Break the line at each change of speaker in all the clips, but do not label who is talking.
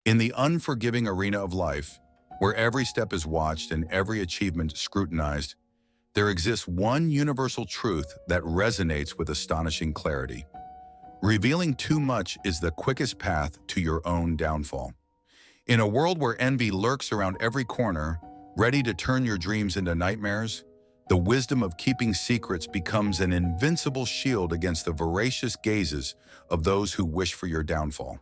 In the unforgiving arena of life, where every step is watched and every achievement scrutinized, there exists one universal truth that resonates with astonishing clarity. Revealing too much is the quickest path to your own downfall. In a world where envy lurks around every corner, ready to turn your dreams into nightmares, the wisdom of keeping secrets becomes an invincible shield against the voracious gazes of those who wish for your downfall.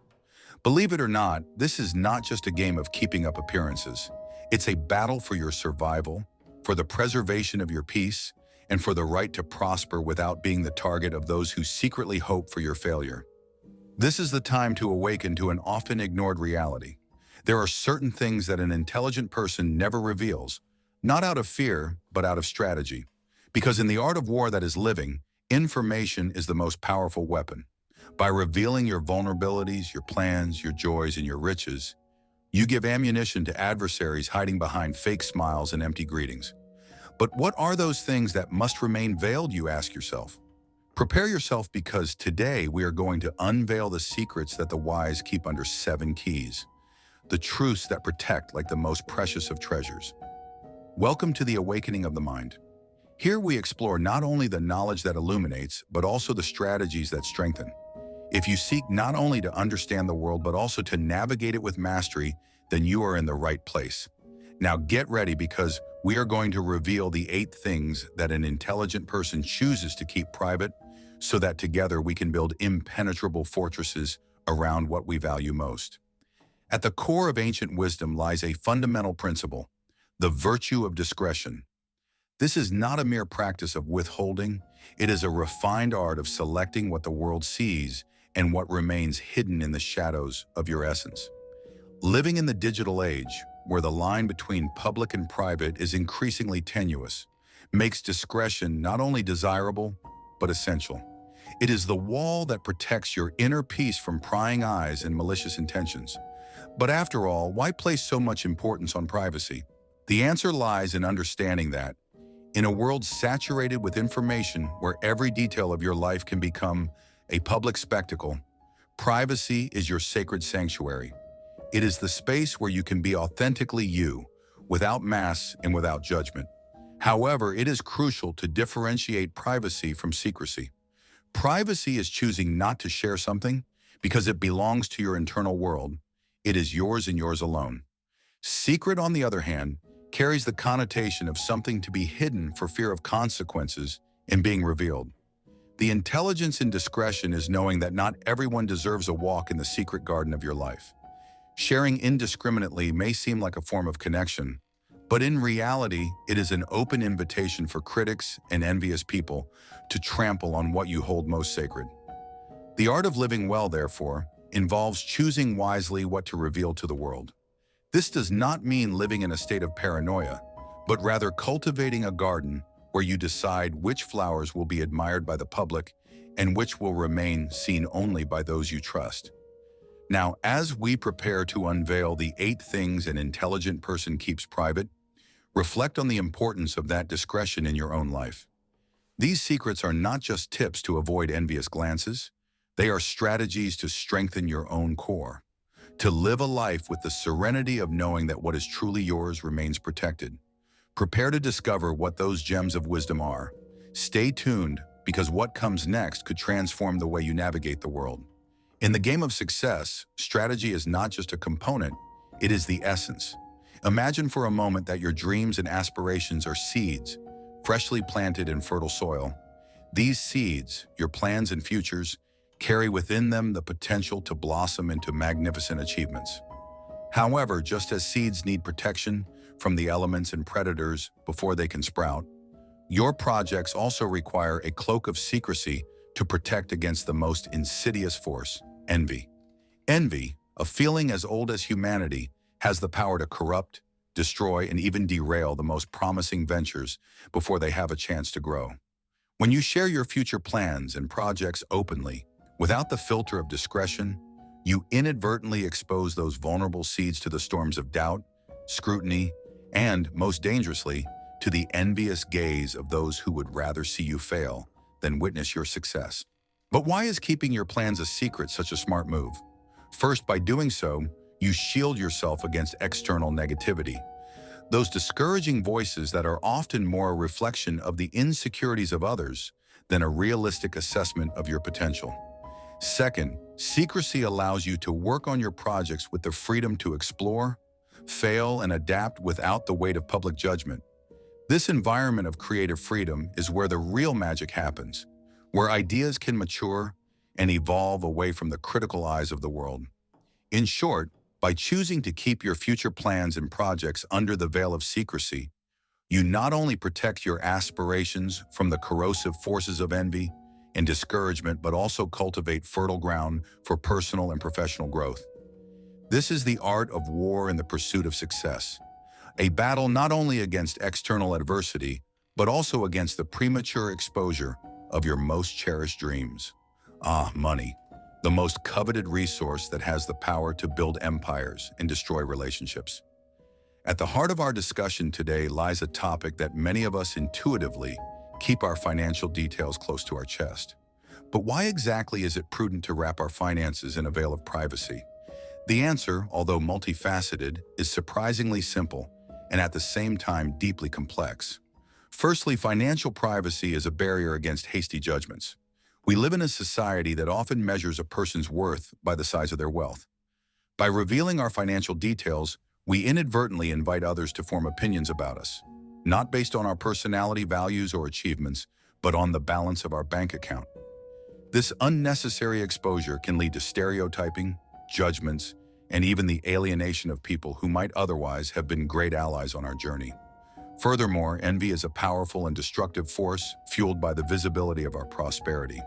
Believe it or not, this is not just a game of keeping up appearances. It's a battle for your survival, for the preservation of your peace, and for the right to prosper without being the target of those who secretly hope for your failure. This is the time to awaken to an often ignored reality. There are certain things that an intelligent person never reveals, not out of fear, but out of strategy. Because in the art of war that is living, information is the most powerful weapon. By revealing your vulnerabilities, your plans, your joys, and your riches, you give ammunition to adversaries hiding behind fake smiles and empty greetings. But what are those things that must remain veiled, you ask yourself? Prepare yourself, because today we are going to unveil the secrets that the wise keep under 7 keys, the truths that protect like the most precious of treasures. Welcome to the awakening of the mind. Here we explore not only the knowledge that illuminates, but also the strategies that strengthen. If you seek not only to understand the world, but also to navigate it with mastery, then you are in the right place. Now get ready, because we are going to reveal the 8 things that an intelligent person chooses to keep private, so that together we can build impenetrable fortresses around what we value most. At the core of ancient wisdom lies a fundamental principle, the virtue of discretion. This is not a mere practice of withholding, it is a refined art of selecting what the world sees and what remains hidden in the shadows of your essence. Living in the digital age, where the line between public and private is increasingly tenuous, makes discretion not only desirable, but essential. It is the wall that protects your inner peace from prying eyes and malicious intentions. But after all, why place so much importance on privacy? The answer lies in understanding that, in a world saturated with information where every detail of your life can become a public spectacle, privacy is your sacred sanctuary. It is the space where you can be authentically you, without masks and without judgment. However, it is crucial to differentiate privacy from secrecy. Privacy is choosing not to share something because it belongs to your internal world. It is yours and yours alone. Secret, on the other hand, carries the connotation of something to be hidden for fear of consequences and being revealed. The intelligence in discretion is knowing that not everyone deserves a walk in the secret garden of your life. Sharing indiscriminately may seem like a form of connection, but in reality, it is an open invitation for critics and envious people to trample on what you hold most sacred. The art of living well, therefore, involves choosing wisely what to reveal to the world. This does not mean living in a state of paranoia, but rather cultivating a garden where you decide which flowers will be admired by the public and which will remain seen only by those you trust. Now, as we prepare to unveil the 8 things an intelligent person keeps private, reflect on the importance of that discretion in your own life. These secrets are not just tips to avoid envious glances, they are strategies to strengthen your own core, to live a life with the serenity of knowing that what is truly yours remains protected. Prepare to discover what those gems of wisdom are. Stay tuned, because what comes next could transform the way you navigate the world. In the game of success, strategy is not just a component, it is the essence. Imagine for a moment that your dreams and aspirations are seeds, freshly planted in fertile soil. These seeds, your plans and futures, carry within them the potential to blossom into magnificent achievements. However, just as seeds need protection from the elements and predators before they can sprout, your projects also require a cloak of secrecy to protect against the most insidious force, envy. Envy, a feeling as old as humanity, has the power to corrupt, destroy, and even derail the most promising ventures before they have a chance to grow. When you share your future plans and projects openly, without the filter of discretion, you inadvertently expose those vulnerable seeds to the storms of doubt, scrutiny, and, most dangerously, to the envious gaze of those who would rather see you fail than witness your success. But why is keeping your plans a secret such a smart move? First, by doing so, You shield yourself against external negativity, those discouraging voices that are often more a reflection of the insecurities of others than a realistic assessment of your potential. Second, secrecy allows you to work on your projects with the freedom to explore, fail, and adapt without the weight of public judgment. This environment of creative freedom is where the real magic happens, where ideas can mature and evolve away from the critical eyes of the world. In short, by choosing to keep your future plans and projects under the veil of secrecy, you not only protect your aspirations from the corrosive forces of envy and discouragement, but also cultivate fertile ground for personal and professional growth. This is the art of war in the pursuit of success, a battle not only against external adversity, but also against the premature exposure of your most cherished dreams. Money, the most coveted resource that has the power to build empires and destroy relationships. At the heart of our discussion today lies a topic that many of us intuitively keep our financial details close to our chest. But why exactly is it prudent to wrap our finances in a veil of privacy? The answer, although multifaceted, is surprisingly simple and at the same time deeply complex. Firstly, financial privacy is a barrier against hasty judgments. We live in a society that often measures a person's worth by the size of their wealth. By revealing our financial details, we inadvertently invite others to form opinions about us, not based on our personality, values, or achievements, but on the balance of our bank account. This unnecessary exposure can lead to stereotyping, judgments, and even the alienation of people who might otherwise have been great allies on our journey. Furthermore, envy is a powerful and destructive force fueled by the visibility of our prosperity.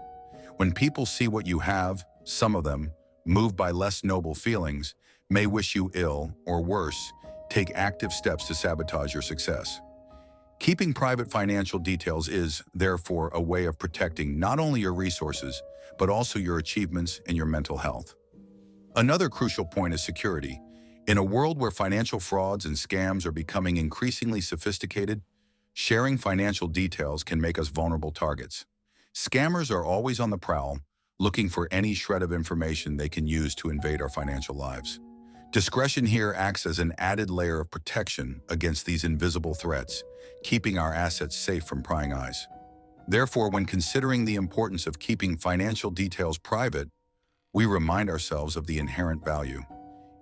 When people see what you have, some of them, moved by less noble feelings, may wish you ill, or worse, take active steps to sabotage your success. Keeping private financial details is, therefore, a way of protecting not only your resources, but also your achievements and your mental health. Another crucial point is security. In a world where financial frauds and scams are becoming increasingly sophisticated, sharing financial details can make us vulnerable targets. Scammers are always on the prowl, looking for any shred of information they can use to invade our financial lives. Discretion here acts as an added layer of protection against these invisible threats, keeping our assets safe from prying eyes. Therefore, when considering the importance of keeping financial details private, we remind ourselves of the inherent value.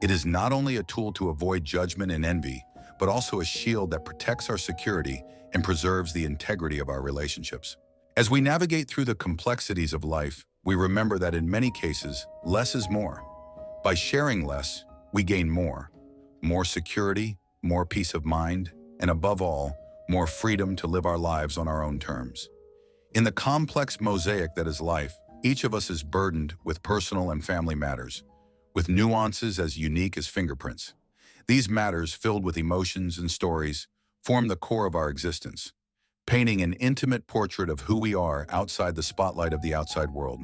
It is not only a tool to avoid judgment and envy, but also a shield that protects our security and preserves the integrity of our relationships. As we navigate through the complexities of life, we remember that in many cases, less is more. By sharing less, we gain more security, more peace of mind, and above all, more freedom to live our lives on our own terms. In the complex mosaic that is life, each of us is burdened with personal and family matters, with nuances as unique as fingerprints. These matters, filled with emotions and stories, form the core of our existence, painting an intimate portrait of who we are outside the spotlight of the outside world.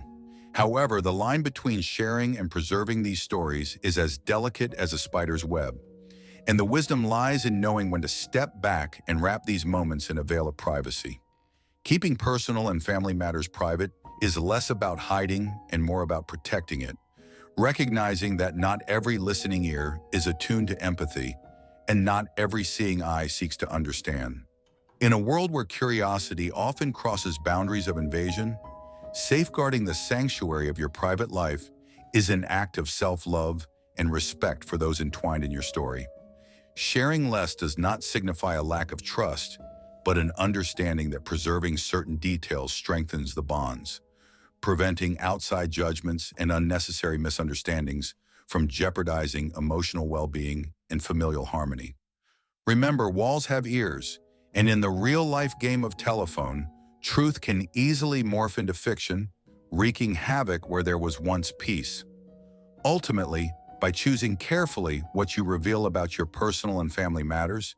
However, the line between sharing and preserving these stories is as delicate as a spider's web, and the wisdom lies in knowing when to step back and wrap these moments in a veil of privacy. Keeping personal and family matters private is less about hiding and more about protecting it, recognizing that not every listening ear is attuned to empathy, and not every seeing eye seeks to understand. In a world where curiosity often crosses boundaries of invasion, safeguarding the sanctuary of your private life is an act of self-love and respect for those entwined in your story. Sharing less does not signify a lack of trust, but an understanding that preserving certain details strengthens the bonds, preventing outside judgments and unnecessary misunderstandings from jeopardizing emotional well-being and familial harmony. Remember, walls have ears, and in the real-life game of telephone, truth can easily morph into fiction, wreaking havoc where there was once peace. Ultimately, by choosing carefully what you reveal about your personal and family matters,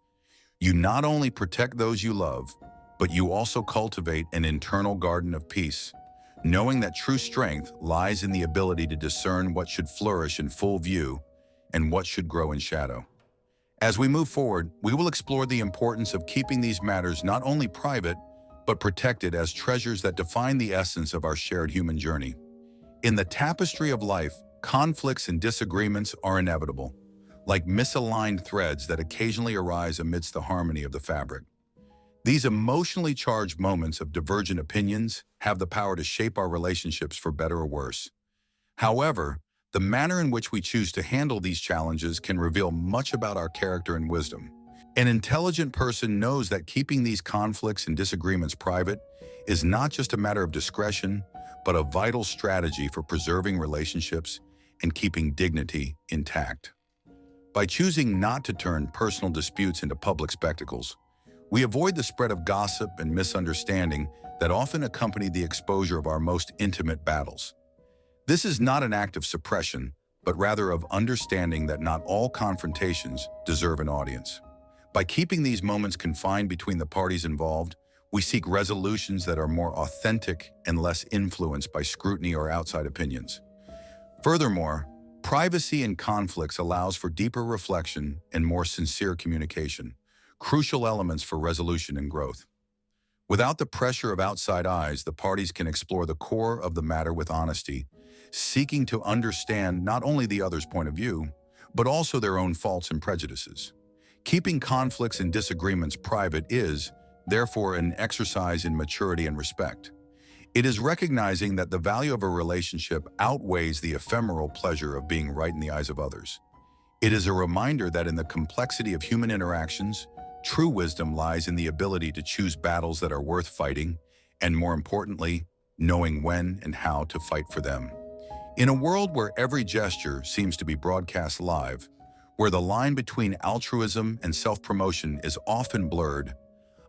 you not only protect those you love, but you also cultivate an internal garden of peace, knowing that true strength lies in the ability to discern what should flourish in full view and what should grow in shadow. As we move forward, we will explore the importance of keeping these matters not only private, but protected as treasures that define the essence of our shared human journey. In the tapestry of life, conflicts and disagreements are inevitable, like misaligned threads that occasionally arise amidst the harmony of the fabric. These emotionally charged moments of divergent opinions have the power to shape our relationships for better or worse. However, the manner in which we choose to handle these challenges can reveal much about our character and wisdom. An intelligent person knows that keeping these conflicts and disagreements private is not just a matter of discretion, but a vital strategy for preserving relationships and keeping dignity intact. By choosing not to turn personal disputes into public spectacles, we avoid the spread of gossip and misunderstanding that often accompany the exposure of our most intimate battles. This is not an act of suppression, but rather of understanding that not all confrontations deserve an audience. By keeping these moments confined between the parties involved, we seek resolutions that are more authentic and less influenced by scrutiny or outside opinions. Furthermore, privacy in conflicts allows for deeper reflection and more sincere communication, crucial elements for resolution and growth. Without the pressure of outside eyes, the parties can explore the core of the matter with honesty, seeking to understand not only the other's point of view, but also their own faults and prejudices. Keeping conflicts and disagreements private is, therefore, an exercise in maturity and respect. It is recognizing that the value of a relationship outweighs the ephemeral pleasure of being right in the eyes of others. It is a reminder that in the complexity of human interactions, true wisdom lies in the ability to choose battles that are worth fighting, and more importantly, knowing when and how to fight for them. In a world where every gesture seems to be broadcast live, where the line between altruism and self-promotion is often blurred,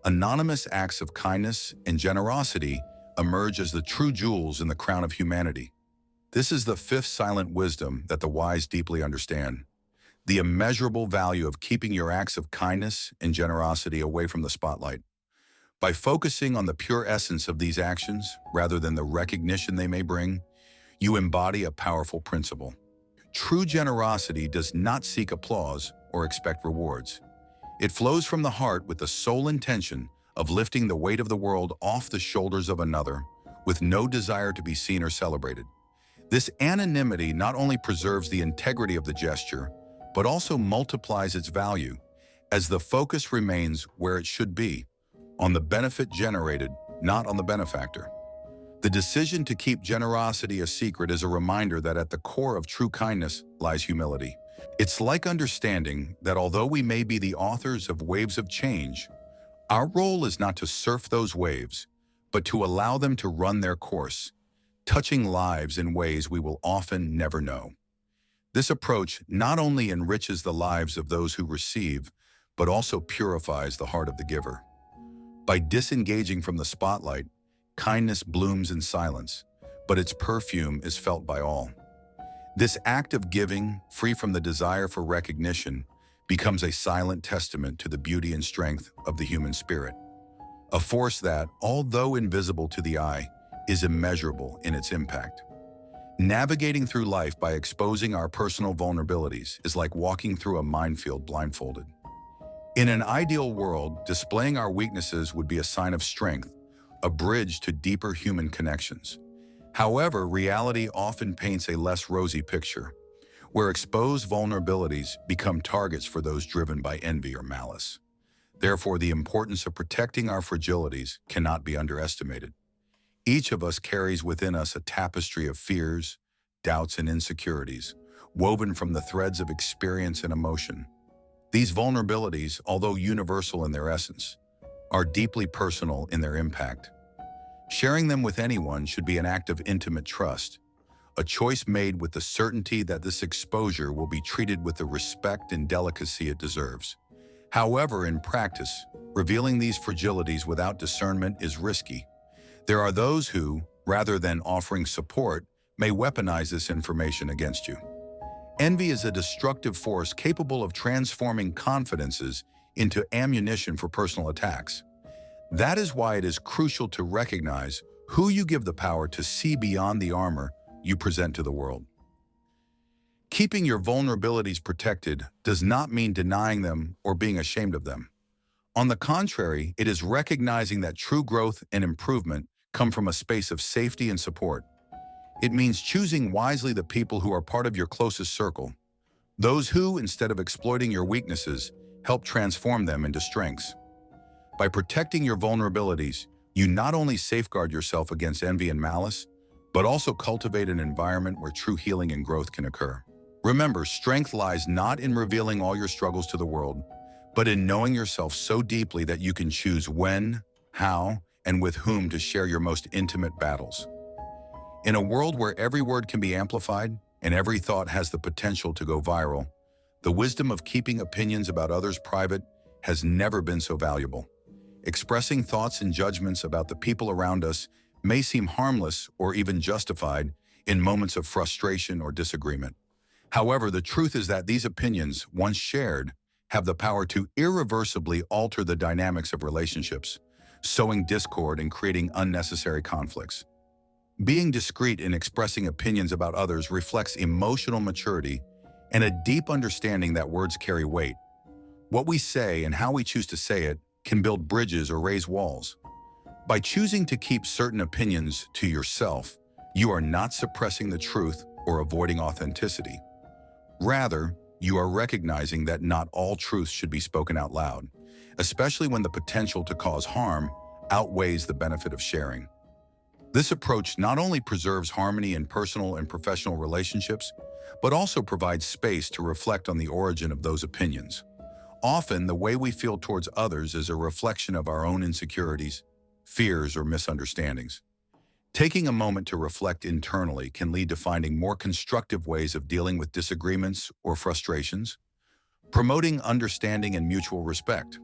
anonymous acts of kindness and generosity emerge as the true jewels in the crown of humanity. This is the fifth silent wisdom that the wise deeply understand: the immeasurable value of keeping your acts of kindness and generosity away from the spotlight. By focusing on the pure essence of these actions, rather than the recognition they may bring, you embody a powerful principle. True generosity does not seek applause or expect rewards. It flows from the heart with the sole intention of lifting the weight of the world off the shoulders of another, with no desire to be seen or celebrated. This anonymity not only preserves the integrity of the gesture, but also multiplies its value, as the focus remains where it should be, on the benefit generated, not on the benefactor. The decision to keep generosity a secret is a reminder that at the core of true kindness lies humility. It's like understanding that although we may be the authors of waves of change, our role is not to surf those waves, but to allow them to run their course, touching lives in ways we will often never know. This approach not only enriches the lives of those who receive, but also purifies the heart of the giver. By disengaging from the spotlight, kindness blooms in silence, but its perfume is felt by all. This act of giving, free from the desire for recognition, becomes a silent testament to the beauty and strength of the human spirit, a force that, although invisible to the eye, is immeasurable in its impact. Navigating through life by exposing our personal vulnerabilities is like walking through a minefield blindfolded. In an ideal world, displaying our weaknesses would be a sign of strength, a bridge to deeper human connections. However, reality often paints a less rosy picture, where exposed vulnerabilities become targets for those driven by envy or malice. Therefore, the importance of protecting our fragilities cannot be underestimated. Each of us carries within us a tapestry of fears, doubts, and insecurities, woven from the threads of experience and emotion. These vulnerabilities, although universal in their essence, are deeply personal in their impact. Sharing them with anyone should be an act of intimate trust, a choice made with the certainty that this exposure will be treated with the respect and delicacy it deserves. However, in practice, revealing these fragilities without discernment is risky. There are those who, rather than offering support, may weaponize this information against you. Envy is a destructive force capable of transforming confidences into ammunition for personal attacks. That is why it is crucial to recognize who you give the power to see beyond the armor you present to the world. Keeping your vulnerabilities protected does not mean denying them or being ashamed of them. On the contrary, it is recognizing that true growth and improvement come from a space of safety and support. It means choosing wisely the people who are part of your closest circle, Those who, instead of exploiting your weaknesses, help transform them into strengths. By protecting your vulnerabilities, you not only safeguard yourself against envy and malice, but also cultivate an environment where true healing and growth can occur. Remember, strength lies not in revealing all your struggles to the world, but in knowing yourself so deeply that you can choose when, how, and with whom to share your most intimate battles. In a world where every word can be amplified and every thought has the potential to go viral, the wisdom of keeping opinions about others private has never been so valuable. Expressing thoughts and judgments about the people around us may seem harmless or even justified in moments of frustration or disagreement. However, the truth is that these opinions, once shared, have the power to irreversibly alter the dynamics of relationships, sowing discord and creating unnecessary conflicts. Being discreet in expressing opinions about others reflects emotional maturity and a deep understanding that words carry weight. What we say and how we choose to say it can build bridges or raise walls. By choosing to keep certain opinions to yourself, you are not suppressing the truth or avoiding authenticity. Rather, you are recognizing that not all truths should be spoken out loud, especially when the potential to cause harm outweighs the benefit of sharing. This approach not only preserves harmony in personal and professional relationships, but also provides space to reflect on the origin of those opinions. Often, the way we feel towards others is a reflection of our own insecurities, fears, or misunderstandings. Taking a moment to reflect internally can lead to finding more constructive ways of dealing with disagreements or frustrations, promoting understanding and mutual respect.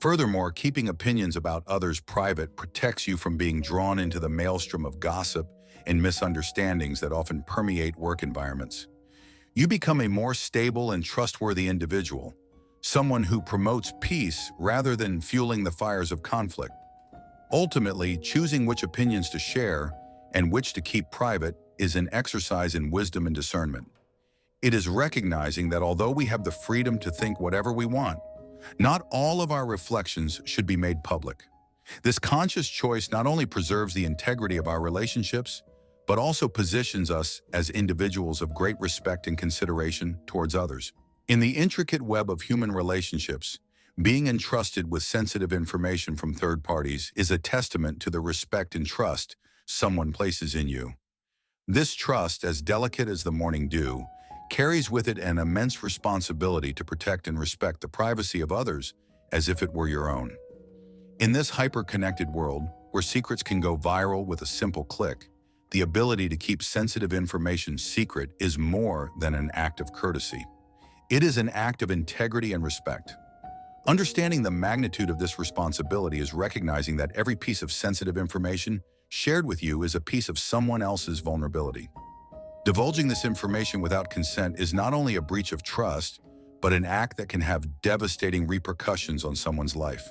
Furthermore, keeping opinions about others private protects you from being drawn into the maelstrom of gossip and misunderstandings that often permeate work environments. You become a more stable and trustworthy individual, someone who promotes peace rather than fueling the fires of conflict. Ultimately, choosing which opinions to share and which to keep private is an exercise in wisdom and discernment. It is recognizing that although we have the freedom to think whatever we want, not all of our reflections should be made public. This conscious choice not only preserves the integrity of our relationships, but also positions us as individuals of great respect and consideration towards others. In the intricate web of human relationships, being entrusted with sensitive information from third parties is a testament to the respect and trust someone places in you. This trust, as delicate as the morning dew, carries with it an immense responsibility to protect and respect the privacy of others as if it were your own. In this hyper-connected world, where secrets can go viral with a simple click, the ability to keep sensitive information secret is more than an act of courtesy. It is an act of integrity and respect. Understanding the magnitude of this responsibility is recognizing that every piece of sensitive information shared with you is a piece of someone else's vulnerability. Divulging this information without consent is not only a breach of trust, but an act that can have devastating repercussions on someone's life.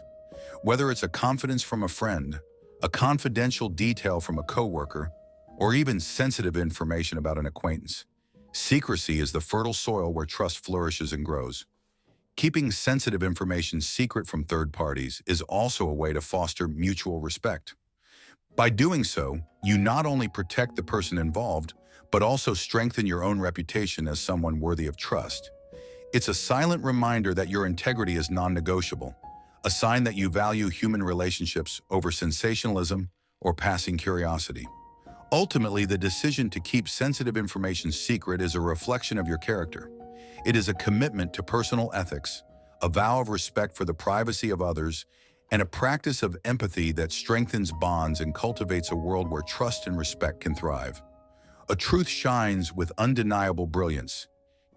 Whether it's a confidence from a friend, a confidential detail from a coworker, or even sensitive information about an acquaintance, secrecy is the fertile soil where trust flourishes and grows. Keeping sensitive information secret from third parties is also a way to foster mutual respect. By doing so, you not only protect the person involved, but also strengthen your own reputation as someone worthy of trust. It's a silent reminder that your integrity is non-negotiable, a sign that you value human relationships over sensationalism or passing curiosity. Ultimately, the decision to keep sensitive information secret is a reflection of your character. It is a commitment to personal ethics, a vow of respect for the privacy of others, and a practice of empathy that strengthens bonds and cultivates a world where trust and respect can thrive. A truth shines with undeniable brilliance.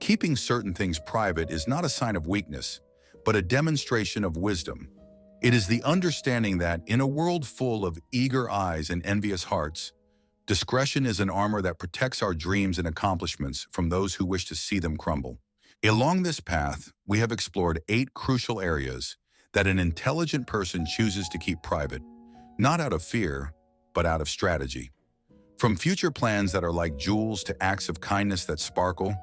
Keeping certain things private is not a sign of weakness, but a demonstration of wisdom. It is the understanding that, in a world full of eager eyes and envious hearts, discretion is an armor that protects our dreams and accomplishments from those who wish to see them crumble. Along this path, we have explored 8 crucial areas that an intelligent person chooses to keep private, not out of fear, but out of strategy. From future plans that are like jewels to acts of kindness that sparkle,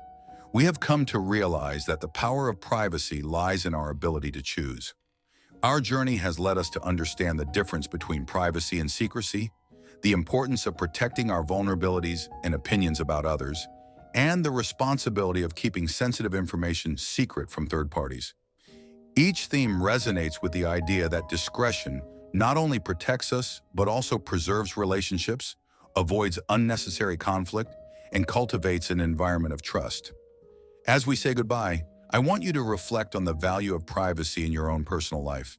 we have come to realize that the power of privacy lies in our ability to choose. Our journey has led us to understand the difference between privacy and secrecy, the importance of protecting our vulnerabilities and opinions about others, and the responsibility of keeping sensitive information secret from third parties. Each theme resonates with the idea that discretion not only protects us, but also preserves relationships, avoids unnecessary conflict, and cultivates an environment of trust. As we say goodbye, I want you to reflect on the value of privacy in your own personal life.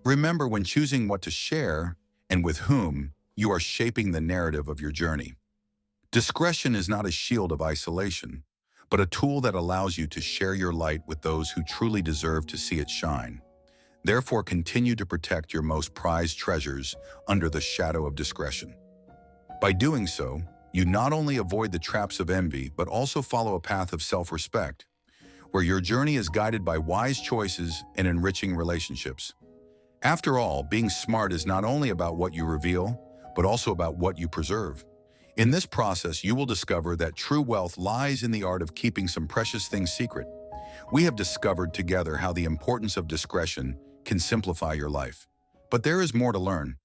Remember, when choosing what to share and with whom, you are shaping the narrative of your journey. Discretion is not a shield of isolation, but a tool that allows you to share your light with those who truly deserve to see it shine. Therefore, continue to protect your most prized treasures under the shadow of discretion. By doing so, you not only avoid the traps of envy, but also follow a path of self-respect, where your journey is guided by wise choices and enriching relationships. After all, being smart is not only about what you reveal, but also about what you preserve. In this process, you will discover that true wealth lies in the art of keeping some precious things secret. We have discovered together how the importance of discretion can simplify your life. But there is more to learn.